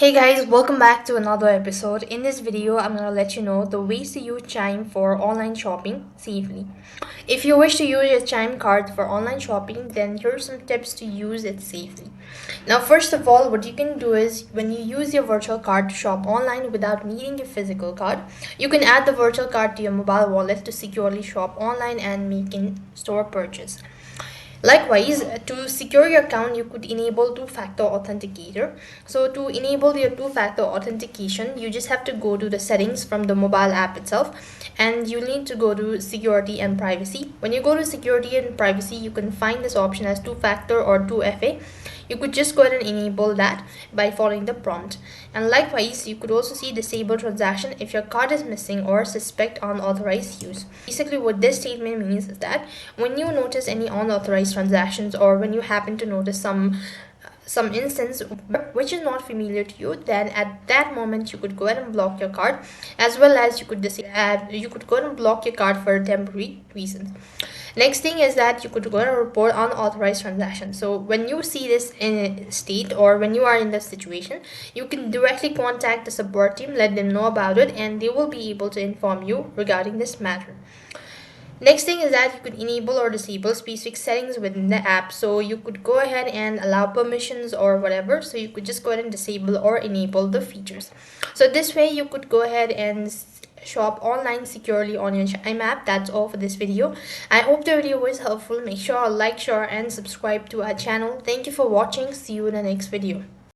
Hey guys, welcome back to another episode. In this video, I'm going to let you know the ways to use Chime for online shopping safely. If you wish to use your Chime card for online shopping, then here are some tips to use it safely. Now, first of all, what you can do is when you use your virtual card to shop online without needing your physical card, you can add the virtual card to your mobile wallet to securely shop online and make in-store purchase. Likewise, to secure your account, you could enable two-factor authenticator. So to enable your two-factor authentication, you just have to go to the settings from the mobile app itself, and you need to go to security and privacy. When you go to security and privacy, you can find this option as two-factor or 2FA. You could just go ahead and enable that by following the prompt. And likewise, you could also see disable transaction if your card is missing or suspect unauthorized use. Basically, what this statement means is that when you notice any unauthorized transactions, or when you happen to notice some instance which is not familiar to you, then at that moment you could go ahead and block your card, as well as you could go ahead and block your card for temporary reasons. Next thing is that you could go and report unauthorized transactions. So when you see this in state, or when you are in this situation, you can directly contact the support team, let them know about it, and they will be able to inform you regarding this matter. Next thing is that you could enable or disable specific settings within the app. So you could go ahead and allow permissions or whatever. So you could just go ahead and disable or enable the features. So this way you could go ahead and shop online securely on your Chime app. That's all for this video. I hope the video was helpful. Make sure to like, share and subscribe to our channel. Thank you for watching. See you in the next video.